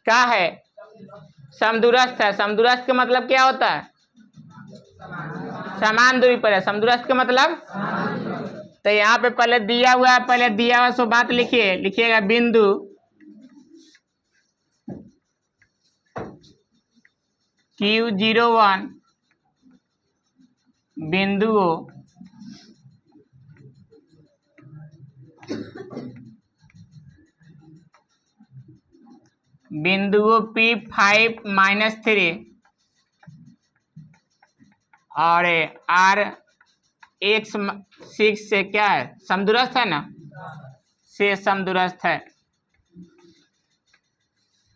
क्या है? समदूरस्थ है। समदूरस्थ का मतलब क्या होता है? समान दूरी पर है। समदूरस्थ का मतलब, तो यहाँ पे पहले दिया हुआ है, पहले दिया हुआ सो बात लिखिए, लिखिएगा बिंदु Q01 बिंदुओं P5-3 और R6 से क्या है? समदूरस्थ है ना, से समदूरस्थ है।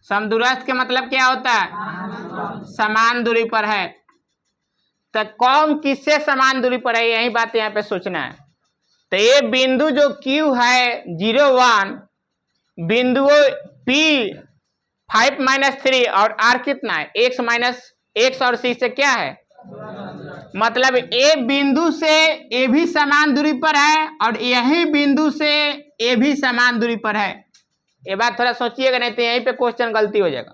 समदूरस्थ के मतलब क्या होता है? समान दूरी पर है। तो कौन किससे समान दूरी पर है, यही बात यहाँ पे सोचना है। तो ये बिंदु जो Q है 01, बिंदुओं P5-3 और R कितना है? X और C से क्या है? मतलब ए बिंदु से ए भी समान दूरी पर है और यही बिंदु से ए भी समान दूरी पर है। ये बात थोड़ा सोचिएगा, नहीं तो यहीं पे क्वेश्चन गलती हो जाएगा।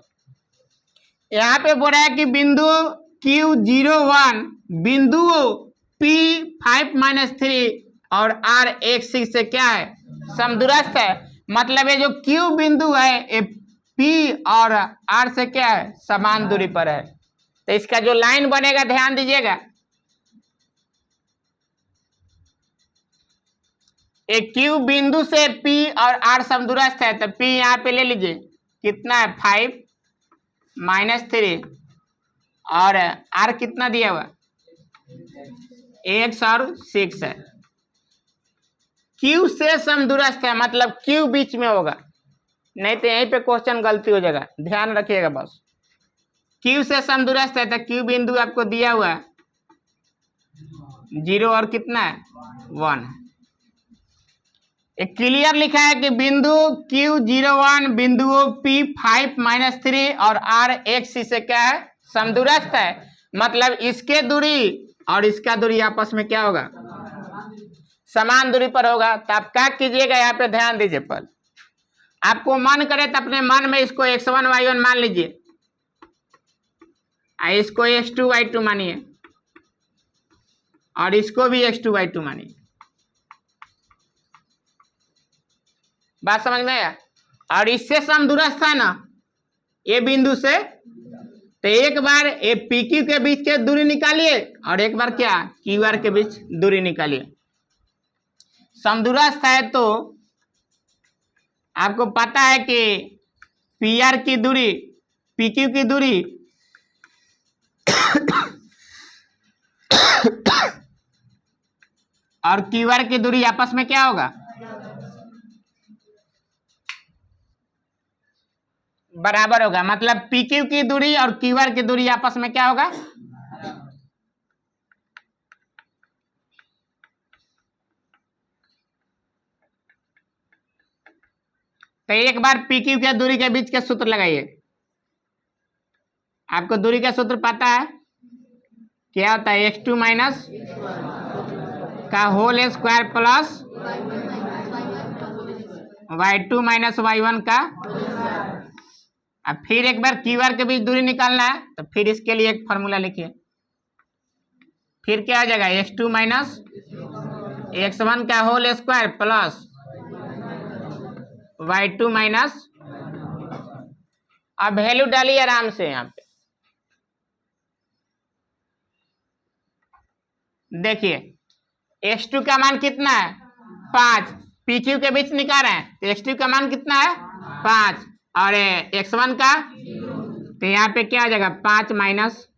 यहाँ पे बोल रहा है कि बिंदु Q01 बिंदु P5-3 और R6 से क्या है? समदूरस्थ है। मतलब ये जो Q बिंदु है ये P और R से क्या है? समान दूरी पर है। तो इसका जो लाइन बनेगा ध्यान दीजिएगा, एक Q बिंदु से P और R समदूरस्थ है, तो P यहाँ पे ले लीजिए, कितना है? 5-3 और R कितना दिया हुआ? X और 6 है। Q से समदूरस्थ है, मतलब Q बीच में होगा, नहीं तो यहीं पे क्वेश्चन गलती हो जाएगा, ध्यान रखिएगा बस। Q से समदूरस्थ है तो Q बिंदु आपको दिया हुआ है 0 और कितना है? 1। एक क्लियर लिखा है कि बिंदु Q01 बिंदुओं P5-3 और R6 से क्या है? समदूरस्थ है। मतलब इसके दूरी और इसका दूरी आपस में क्या होगा? समान दूरी पर होगा। तो आप क्या कीजिएगा, यहाँ पे ध्यान दीजिए। पर आपको मन करे तो अपने मन में इसको x1 y1 मान लीजिए, इसको x2 y2 मानिए और इसको भी x2 y2 मानिए। बात समझ में आया? और इससे समदूरस्थ है ना ये बिंदु से, तो एक बार ये PQ के बीच के दूरी निकालिए और एक बार क्या QR के बीच दूरी निकालिए। समदूरस्थ है तो आपको पता है कि PR की दूरी PQ की दूरी और QR की दूरी आपस में क्या होगा? बराबर होगा। मतलब PQ की दूरी और QR की दूरी आपस में क्या होगा? तो एक बार PQ के दूरी के बीच के सूत्र लगाइए। आपको दूरी का सूत्र पता है, क्या होता है? x2 माइनस का whole square plus y2 minus y1 का। अब फिर एक बार QR के बीच दूरी निकालना है, तो फिर इसके लिए एक फॉर्मूला लिखिए। फिर क्या आ जाएगा? x2 माइनस x1 का whole square plus y2 minus, अब वैल्यू डालिए आराम से। यहाँ पे देखिए x2 का मान कितना है? 5। PQ के बीच निकाल रहे हैं तो x2 का मान कितना है? 5 और x1 का, तो यहाँ पे क्या आ जाएगा? 5 माइनस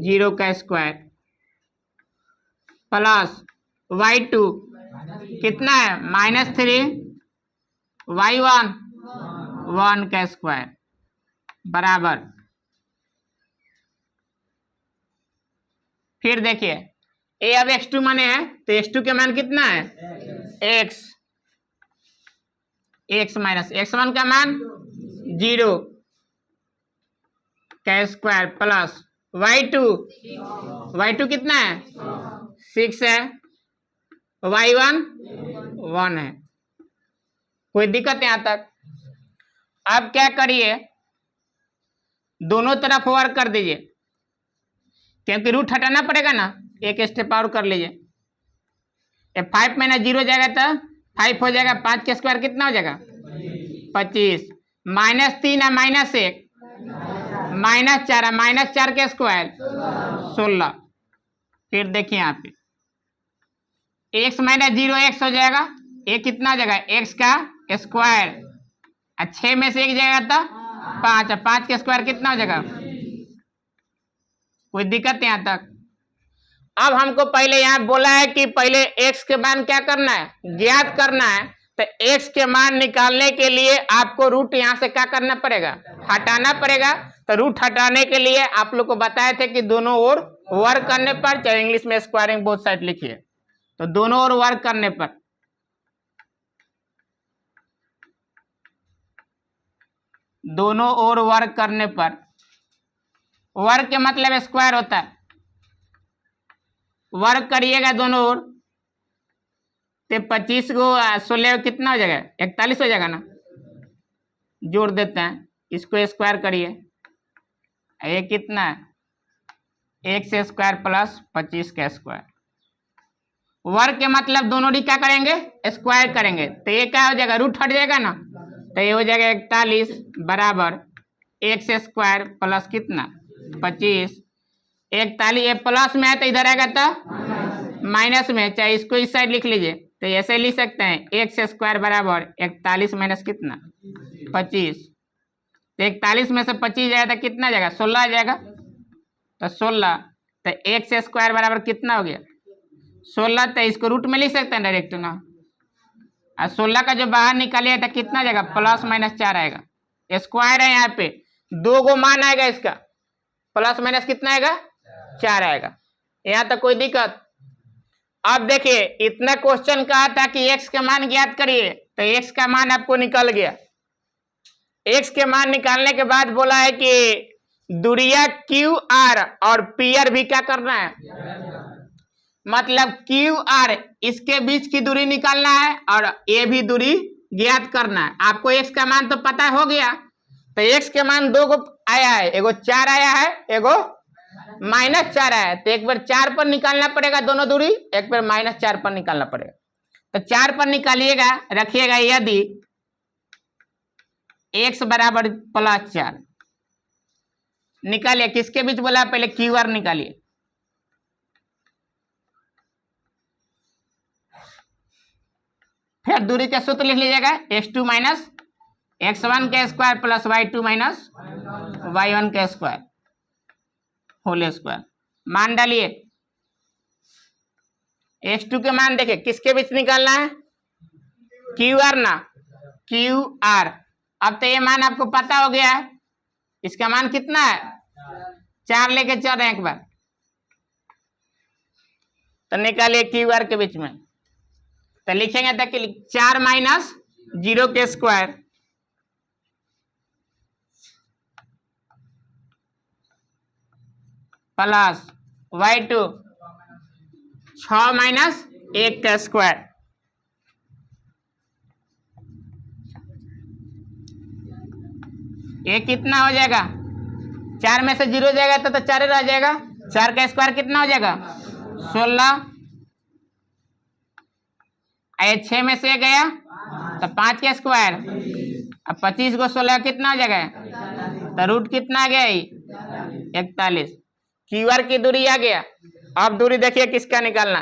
0 का स्क्वायर प्लस y2 कितना है? -3 y1 1 का स्क्वायर बराबर। फिर देखिए ए अब x2 माने है तो x2 के मान कितना है? x माइनस x1 का मान 0 का स्क्वायर प्लस y2 कितना है? 6 है, y1 1 है। कोई दिक्कत यहाँ तक? अब क्या करिए, दोनों तरफ वर्क कर दीजिए, क्योंकि रूट हटाना पड़ेगा ना। एक स्टेप और कर लीजिए। 5 माइनस 0 जाएगा तो 5 हो जाएगा। 5 का स्क्वायर कितना हो जाएगा? 25। -3 है -1, -4 है, -4 का स्क्वायर 16। फिर देखिए यहाँ पे x माइनस 0 x हो जाएगा। ये कितना हो जाएगा? x का स्क्वायर। 6 में से 1 जाएगा तो 5 है। 5 का स्क्वायर कितना हो जाएगा? कोई दिक्कत यहाँ तक? अब हमको पहले यहाँ बोला है कि पहले x के मान क्या करना है? ज्ञात करना है। तो x के मान निकालने के लिए आपको रूट यहाँ से क्या करना पड़ेगा? हटाना पड़ेगा। तो रूट हटाने के लिए आप लोग को बताए थे कि दोनों ओर वर्क करने पर, चाहे इंग्लिश में स्क्वायरिंग बोथ साइड लिखिए, तो दोनों ओर वर्क करने पर, दोनों ओर वर्क करने पर, वर्क के मतलब स्क्वायर होता है। वर्क करिएगा दोनों ओर, तो 25 को 16 कितना हो जाएगा? 41 हो जाएगा ना। जोड़ देते हैं, इसको स्क्वायर करिए। ये कितना है? x स्क्वायर प्लस 25 का स्क्वायर। वर्क के मतलब दोनों ही क्या करेंगे? स्क्वायर करेंगे। तो ये क्या हो जाएगा? रूट हट जाएगा ना। तो ये हो जाएगा 41 बराबर x स्क्वायर प्लस कितना? 25। 41 ये प्लस में है तो इधर आएगा तो माइनस में, चाहे इसको इस साइड लिख लीजिए। तो ऐसे लिख सकते हैं x स्क्वायर बराबर 41 माइनस कितना? 25। तो 41 में से 25 जाएगा तो कितना जाएगा? 16 आ जाएगा। तो 16, तो x स्क्वायर बराबर कितना हो गया? 16। तो इसको रूट में लिख सकते हैं डायरेक्ट ना। और 16 का जो बाहर निकालिए तो कितना जाएगा? प्लस माइनस 4 आएगा। स्क्वायर है यहाँ पे, 2 गो मान आएगा इसका, प्लस माइनस कितना आएगा? 4 आएगा। यहाँ तक कोई दिक्कत? अब देखिए इतना क्वेश्चन कहा था कि x का मान ज्ञात करिए, तो x का मान आपको निकल गया। x के मान निकालने के बाद बोला है कि दूरिया QR और PR भी क्या करना है? मतलब QR इसके बीच की दूरी निकालना है और ये भी दूरी ज्ञात करना है। आपको x का मान तो पता हो गया। तो x के मान 2 गो आया है, एगो 4 आया है, एगो -4 आया है। तो एक बार 4 पर निकालना पड़ेगा दोनों दूरी, एक बार -4 पर निकालना पड़ेगा। तो 4 पर निकालिएगा, रखिएगा यदि x बराबर +4 निकालिए। किसके बीच बोला? पहले QR निकालिए। फिर दूरी का सूत्र लिख लीजिएगा, x2 माइनस x1 का square plus y2 minus y1 का स्क्वायर होल स्क्वायर। मान डालिए। x2 के मान देखिए किसके बीच निकालना है? QR ना, QR। अब तो ये मान आपको पता हो गया है। इसका मान कितना है? 4 लेके चल रहे हैं एक बार। तो निकालिए QR के बीच में। तो लिखेंगे तक 4 माइनस 0 के स्क्वायर प्लस y2 6 माइनस 1 का स्क्वायर। ये कितना हो जाएगा? 4 में से 0 जाएगा तो 4 रह जाएगा। 4 का स्क्वायर कितना हो जाएगा? 16। 6 में से गया तो 5 का स्क्वायर। अब 25 को 16 कितना हो जाएगा? तो रूट कितना आ गया? 41। QR की दूरी आ गया। अब दूरी देखिए किसका निकालना।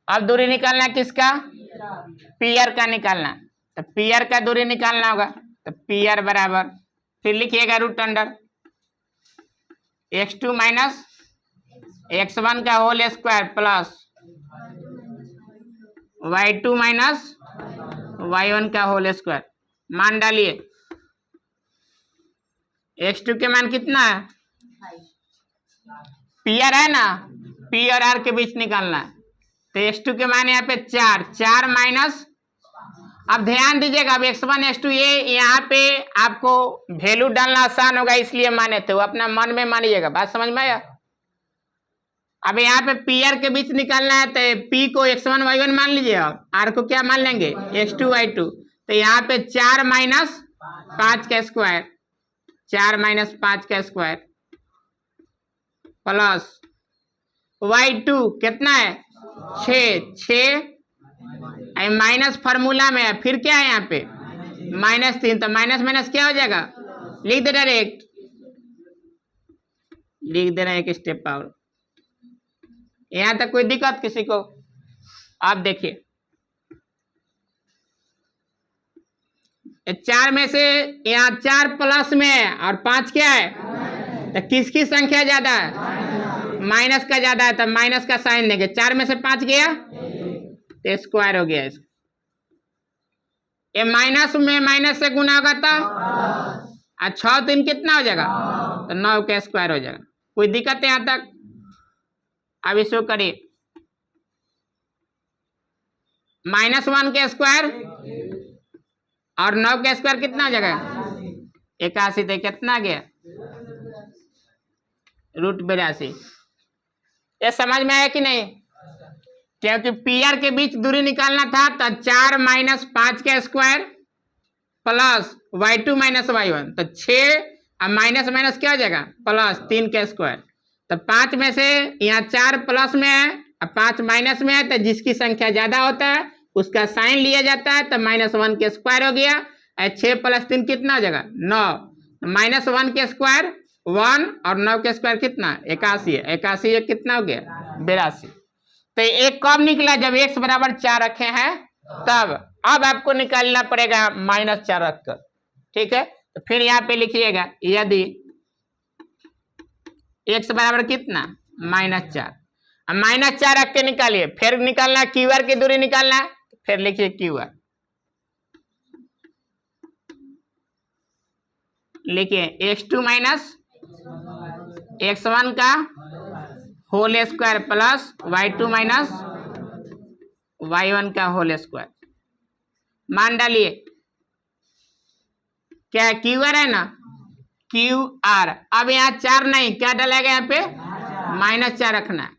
अब दूरी निकालना किसका? PR का निकालना। तो PR का दूरी निकालना होगा। तो PR बराबर, फिर लिखिएगा root under x2 minus x1 का whole square plus y2 minus y1 का होल स्क्वायर। मान डालिए। x2 के मान कितना है? PR है ना, P और R के बीच निकालना है। तो x2 के मान यहाँ पे 4 माइनस, अब ध्यान दीजिएगा, अब x1 x2 ये यहाँ पे आपको वैल्यू डालना आसान होगा इसलिए माने थे, वो अपना मन में मानिएगा। बात समझ में आया? अब यहाँ पे पी आर के बीच निकालना है तो पी को x1 y1 मान लीजिए और आर को क्या मान लेंगे x2 y2। तो यहाँ पे 4 माइनस 5 का स्क्वायर, 4 माइनस 5 का स्क्वायर प्लस y2 कितना है 6 माइनस फार्मूला में है, फिर क्या है यहाँ पे -3, तो माइनस माइनस क्या हो जाएगा, लिख दे डायरेक्ट, लिख देना एक स्टेप और। यहां तक कोई दिक्कत किसी को? आप देखिए 4 में से यहाँ 4 प्लस में है और 5 क्या है, तो किसकी संख्या ज्यादा है, माइनस का ज्यादा है, तो माइनस का साइन देंगे। 4 में से 5 गया तो स्क्वायर हो गया इसका। ये माइनस में माइनस से गुना होगा तो 6 3 कितना हो जाएगा, तो 9 का स्क्वायर हो जाएगा। कोई दिक्कत है यहाँ तक? अब इसको करिए -1 का स्क्वायर और 9 का स्क्वायर कितना हो जाएगा 81, तो कितना गया √82। ये समझ में आया कि नहीं? क्योंकि पी आर के बीच दूरी निकालना था तो 4 माइनस 5 का square plus y2 minus y1, तो 6 और माइनस माइनस क्या हो जाएगा प्लस 3 का स्क्वायर। तो 5 में से यहाँ 4 प्लस में है और 5 माइनस में है, तो जिसकी संख्या ज्यादा होता है उसका साइन लिया जाता है, तो -1 के स्क्वायर हो गया। 6 प्लस 3 कितना हो जाएगा 9, -1 के स्क्वायर 1 और 9 के स्क्वायर कितना 81 है, 81 कितना हो गया 82। तो एक कब निकला जब x बराबर 4 रखे हैं तब। अब आपको निकालना पड़ेगा -4 रखकर, ठीक है। तो फिर यहाँ पे लिखिएगा यदि x बराबर कितना -4, अब -4 रख के निकालिए। फिर निकालना क्यू आर की दूरी निकालना, फिर लिखिए क्यू आर, लिखिए x2 माइनस x1 का whole square plus y2 minus y1 का होल स्क्वायर। मान डालिए, क्या क्यू आर है ना, क्यू आर। अब यहाँ 4 नहीं, क्या डालेगा यहाँ पे -4 रखना है।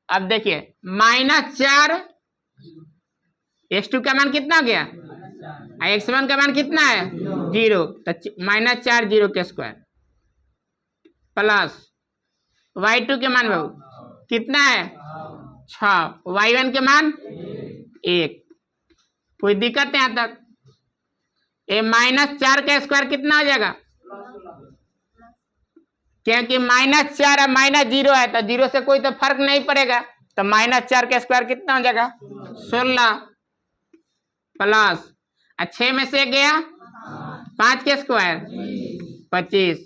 अब देखिए -4, x2 का मान कितना हो गया, x1 का मान कितना है 0, तो -4 0 के स्क्वायर प्लस y2 के मान बाबू कितना है 6, y1 के मान 1। कोई दिक्कत है यहाँ तक? ये -4 का स्क्वायर कितना हो जाएगा, क्योंकि -4 और -0 है तो 0 से कोई तो फर्क नहीं पड़ेगा, तो -4 का स्क्वायर कितना हो जाएगा 16 प्लस 6 में से गया 5 के स्क्वायर 25,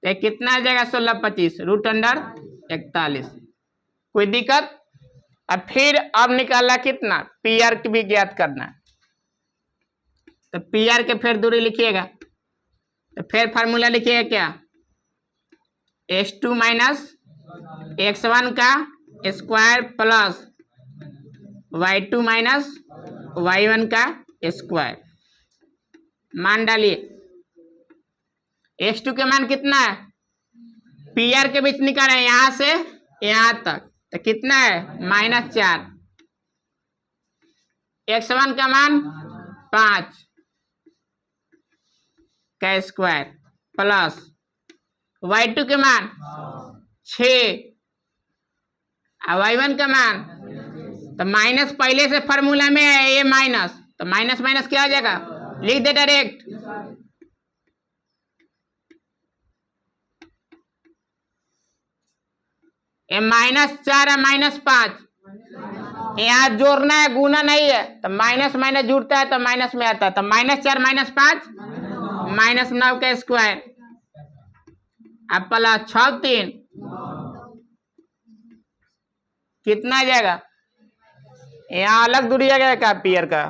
तो कितना आ जाएगा 16 25 √41। कोई दिक्कत? अब फिर अब निकालना कितना, पी आर की भी ज्ञात करना, तो पी आर के फिर दूरी लिखिएगा, तो फिर फार्मूला लिखिएगा क्या, x2 माइनस x1 का square plus y2 minus y1 का स्क्वायर। मान डालिए, x2 के मान कितना है, पी आर के बीच निकाल है यहां से यहां तक, तो कितना है -4, x1 का मान 5 का स्क्वायर प्लस y2 के मान 6 और y1 का मान, तो माइनस पहले से फार्मूला में है ये माइनस, तो माइनस माइनस क्या हो जाएगा, लिख दे डायरेक्ट, ये -4 और -5 यहाँ जोड़ना है, गुना नहीं है, तो माइनस माइनस जुड़ता है तो माइनस में आता है, तो -4 -5 -9 का स्क्वायर अब प्लस 6 3 कितना आ जाएगा, यहाँ अलग दूरी आ गया क्या पीयर का,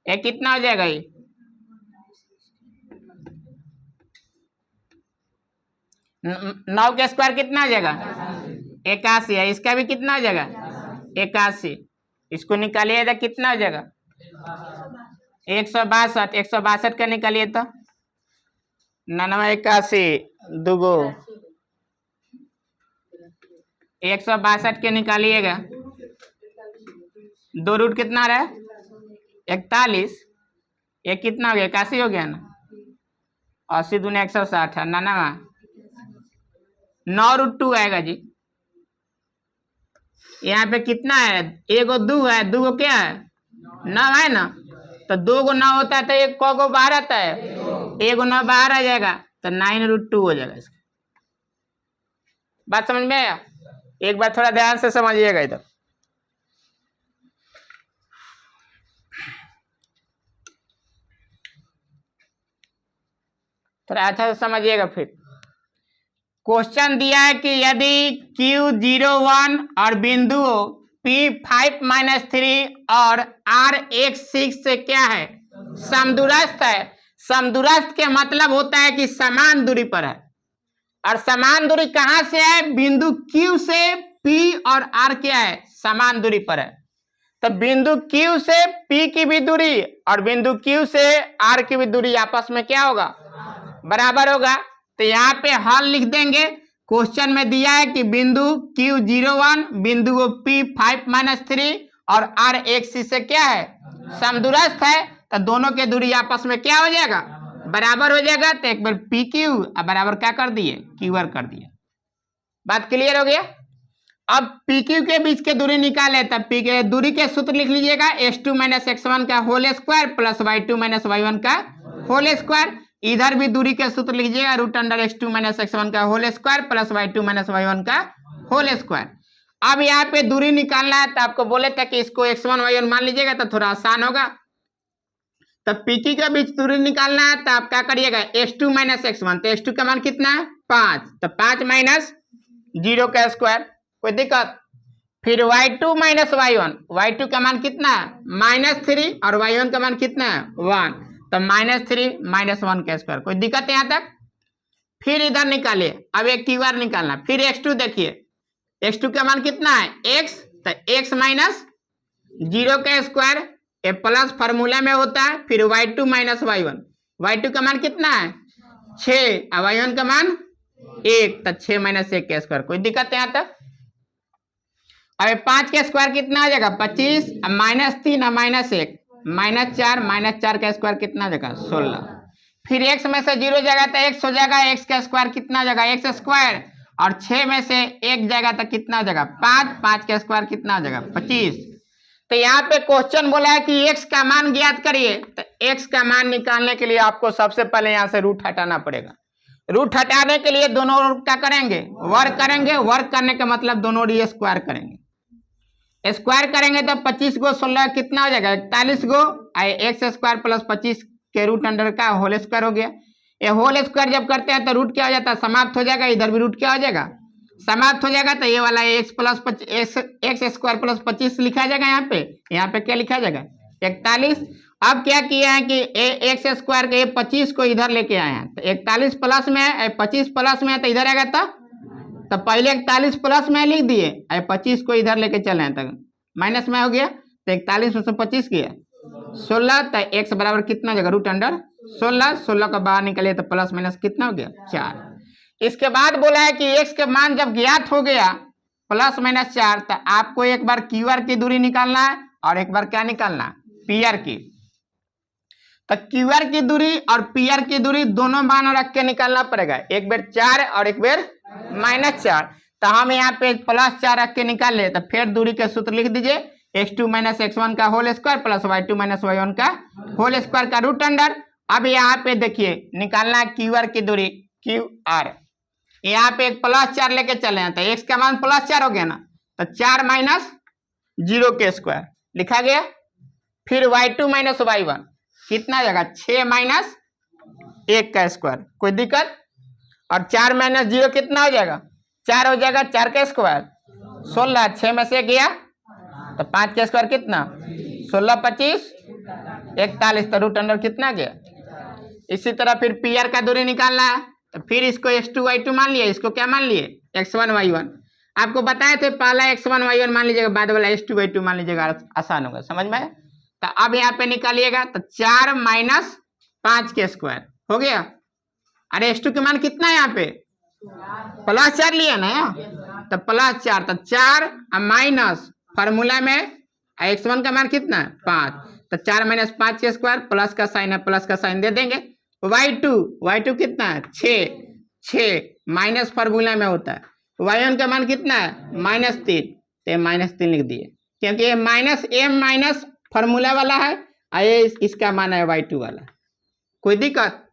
ये कितना हो जाएगा, ये 9 का स्क्वायर कितना आ जाएगा 81 है, इसका भी कितना हो जाएगा 81, इसको निकालिए तो कितना हो जाएगा 162 का निकालिए तो 99 81 दुगो 162 के निकालिएगा, 2 रूट कितना रहा 41, ये कितना हो गया 81 हो गया ना, 80 दूनी 160 है 99, 9 रूट 2 आएगा जी। यहाँ पे कितना है, एगो 2 है, 2 को क्या है 9 है ना, तो 2 को 9 होता है तो एक को बाहर आता है, एगो 9 बाहर आ जाएगा तो 9 रूट 2 हो जाएगा। इसका बात समझ में आया? एक बार थोड़ा ध्यान से समझिएगा इधर। थोड़ा अच्छा से समझिएगा। फिर क्वेश्चन दिया है कि यदि Q01 और बिंदु P5 - 3 और R 6 से क्या है समदूरस्थ है। समदूरस्थ के मतलब होता है कि समान दूरी पर है, और समान दूरी कहां से है, बिंदु Q से P और R क्या है समान दूरी पर है। तो बिंदु Q से P की भी दूरी और बिंदु Q से R की भी दूरी आपस में क्या होगा, बराबर होगा। तो यहाँ पे हल लिख देंगे। क्वेश्चन में दिया है कि बिंदु Q01 बिंदु P5 - 3 और R 6 से क्या है समदूरस्थ है, तो दोनों के दूरी आपस में क्या हो जाएगा, बराबर हो जाएगा। तो एक बार PQ बराबर क्या कर दिए, QR कर दिए। बात क्लियर हो गया। अब PQ के बीच के दूरी निकाले, तब P के दूरी के सूत्र लिख लीजिएगा, S2 - x1 का whole square plus y2 - y1 का होल स्क्वायर। इधर भी दूरी के सूत्र लीजिएगा, √(x2 - x1 का whole square plus y2 - y1 का होल स्क्वायर। अब यहाँ पे दूरी निकालना है, तो आपको बोले थे कि इसको x1 y1 मान लीजिएगा तो थोड़ा आसान होगा। तो PQ के बीच दूरी निकालना है, तो आप क्या करिएगा, S2 - x1, तो S2 का मान कितना है 5, तो 5 - 0 का स्क्वायर, कोई दिक्कत। फिर y2 - y1, y2 का मान कितना है -3 और y1 का मान कितना है 1, तो -3 - 1 का स्क्वायर, कोई दिक्कत है यहाँ तक। फिर इधर निकालिए, अब एक QR निकालना। फिर x2 देखिए, x2 का मान कितना है x, तो x - 0 का स्क्वायर, ये प्लस फार्मूला में होता है। फिर y2 - y1, y2 का मान कितना है 6 और y1 का मान 1, तो 6 - 1 का स्क्वायर, कोई दिक्कत है यहाँ तक। अब 5 का स्क्वायर कितना आ जाएगा 25, -3 और -1 -4, -4 का स्क्वायर कितना आ जाएगा 16। फिर x में से 0 जाएगा तो x हो जाएगा, x का स्क्वायर कितना आ जाएगा x स्क्वायर, और 6 में से 1 जाएगा तो कितना आ जाएगा 5, 5 का स्क्वायर कितना आ जाएगा 25। तो यहाँ पे क्वेश्चन बोला है कि x का मान ज्ञात करिए। तो x का मान निकालने के लिए आपको सबसे पहले यहाँ से रूट हटाना पड़ेगा। रूट हटाने के लिए दोनों क्या करेंगे, वर्ग करेंगे। वर्ग करने का मतलब दोनों ओर स्क्वायर करेंगे। स्क्वायर करेंगे तो 25 गो 16 कितना हो जाएगा 41 गो, एक्स स्क्वायर प्लस 25 के रूट अंडर का होल स्क्वायर हो गया। ये होल स्क्वायर जब करते हैं तो रूट क्या हो जाता है, समाप्त हो जाएगा। इधर भी रूट क्या हो जाएगा, समाप्त हो जाएगा। तो ये वाला एक्स स्क्वायर प्लस 25 लिखा जाएगा। यहाँ पे क्या लिखा जाएगा 41। अब क्या किया है कि एक्स स्क्वायर के 25 को इधर लेके आए हैं, तो 41 प्लस में है, 25 प्लस में है, तो इधर आएगा। तो पहले 41 प्लस में लिख दिए, 25 को इधर लेके चले हैं, तक माइनस में हो गया। तो 41 में से 25 गया 16, तो x बराबर कितना जगह रूट अंडर 16, 16 का बाहर निकले तो प्लस माइनस कितना हो गया 4। इसके बाद बोला है कि x के मान जब ज्ञात हो गया प्लस माइनस 4, तो आपको एक बार QR की दूरी निकालना है और एक बार क्या निकालना PR की। तो QR की दूरी और PR की दूरी दोनों मान रख के निकालना पड़ेगा, एक बार 4 और एक बार -4। तो हम यहाँ पे +4 रख के निकाल ले, तो फिर दूरी के सूत्र लिख दीजिए, x2 - x1 का whole square plus y2 - y1 का होल स्क्वायर का रूट अंडर। अब यहाँ पे देखिए निकालना है QR की दूरी QR। यहाँ पे एक +4 लेके चले हैं, तो x का मान +4 हो गया ना, तो 4 - 0 के स्क्वायर लिखा गया। फिर y2 - y1 कितना जाएगा 6 - 1 का स्क्वायर, कोई दिक्कत। और 4 - 0 कितना हो जाएगा 4 हो जाएगा, 4 का स्क्वायर 16, 6 में से गया तो 5 का स्क्वायर कितना 16, 25 41, तो रूट अंडर कितना गया। इसी तरह फिर PR का दूरी निकालना है, तो फिर इसको x2 y2 मान लिया, इसको क्या मान लिए x1 y1। आपको बताए थे पहला x1 y1 मान लीजिएगा, बाद वाला x2 y2 मान लीजिएगा, आसान होगा समझ में। तो अब यहाँ पे निकालिएगा, तो 4 - 5 के स्क्वायर हो गया। अरे x2 का मान कितना है यहाँ पे +4 लिया ना, तो +4, तो 4 माइनस फॉर्मूला में x1 का मान कितना है 5, तो 4 - 5 के स्क्वायर, प्लस का साइन है, प्लस का साइन दे देंगे। y2 कितना है 6 माइनस फॉर्मूला में होता है। y1 का मान कितना है -3, तो -3 लिख दिए, क्योंकि ये माइनस फॉर्मूला वाला है और ये इसका मान है y2 वाला। कोई दिक्कत?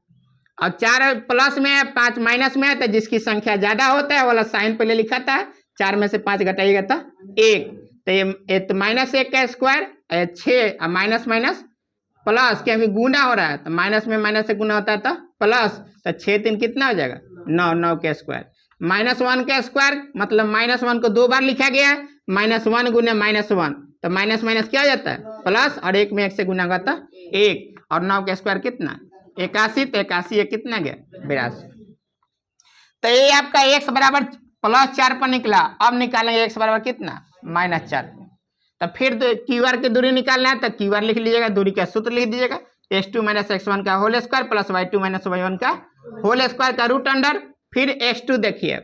अब 4 प्लस में है, 5 माइनस में है, तो जिसकी संख्या ज्यादा होता है वाला साइन पहले लिखा था। 4 में से 5 घटाइएगा तो 1, तो ये -1 का स्क्वायर, 6 माइनस प्लस, क्योंकि गुना हो रहा है तो माइनस में माइनस से गुना होता है तो प्लस, तो 6 3 कितना हो जाएगा 9 का स्क्वायर। -1 का स्क्वायर मतलब -1 को 2 बार लिखा गया है, -1 गुने -1, तो माइनस क्या हो जाता है प्लस, और 1 में 1 से गुना होता 1, और 9 का स्क्वायर कितना 81, तो 81 ये कितना गया 82। तो ये आपका x बराबर +4 पर निकला। अब निकालेंगे x बराबर कितना -4। तो फिर क्यूआर की दूरी निकालना है, तो क्यूआर लिख लीजिएगा, दूरी का सूत्र लिख दीजिएगा, x2 - x1 का whole square plus y2 - y1 का होल स्क्वायर का रूट अंडर, फिर x2 देखिए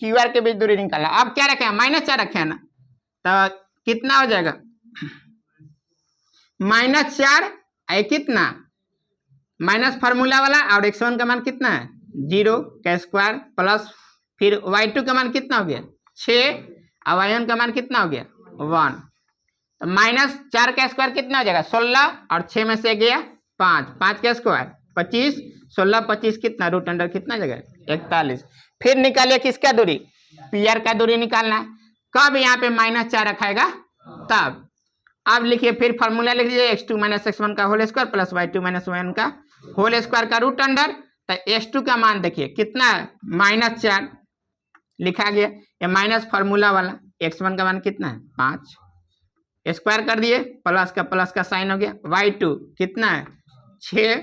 क्यूआर के बीच दूरी निकालना। अब क्या रखे -4 रखे ना, तो कितना हो जाएगा -4 कितना माइनस फार्मूला वाला, और x1 का मान कितना है 0 का स्क्वायर प्लस, फिर y2 का मान कितना हो गया 6, और y1 का मान कितना हो गया 1, तो -4 का स्क्वायर कितना हो जाएगा 16, और 6 में से गया 5 का स्क्वायर 25, 16 25 कितना रूट अंडर कितना जगह 41। फिर निकालिए किसका दूरी पीआर का दूरी निकालना है। कब यहाँ पे -4 रखाएगा तब। अब लिखिए फिर फॉर्मूला लिख दीजिए, x2 - x1 का whole square plus y2 - y1 का होल स्क्वायर का रूट अंडर। तो x2 का मान देखिए कितना है -4 लिखा गया, ये माइनस फार्मूला वाला। x1 का मान कितना है 5, स्क्वायर कर दिए, प्लस का साइन हो गया। y2 कितना है 6,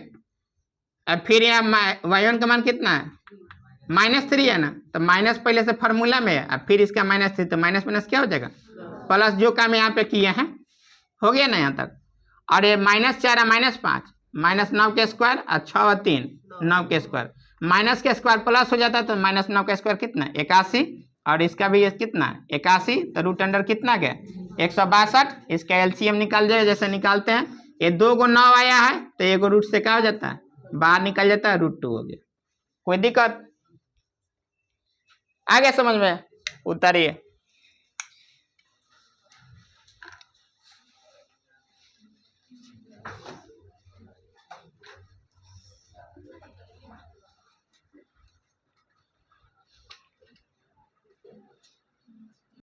अब फिर यहाँ y1 का मान कितना है -3 है ना, तो माइनस पहले से फार्मूला में है, अब फिर इसका -3, तो माइनस क्या हो जाएगा प्लस, जो काम यहाँ पे किए हैं हो गया ना यहाँ तक। और ये -4 है -5 -9 के स्क्वायर, और 6 और 3 9 के स्क्वायर, माइनस के स्क्वायर प्लस हो जाता है, तो -9 का स्क्वायर कितना 81, और इसका भी कितना 81, तो रूट अंडर कितना गया 162। इसका एलसीएम निकाल जाएगा, जैसे निकालते हैं, ये 2 को 9 आया है, तो 1 रूट से क्या हो जाता है बाहर निकल जाता है, √2 हो गया। कोई दिक्कत? आ गया समझ में? उतारिए।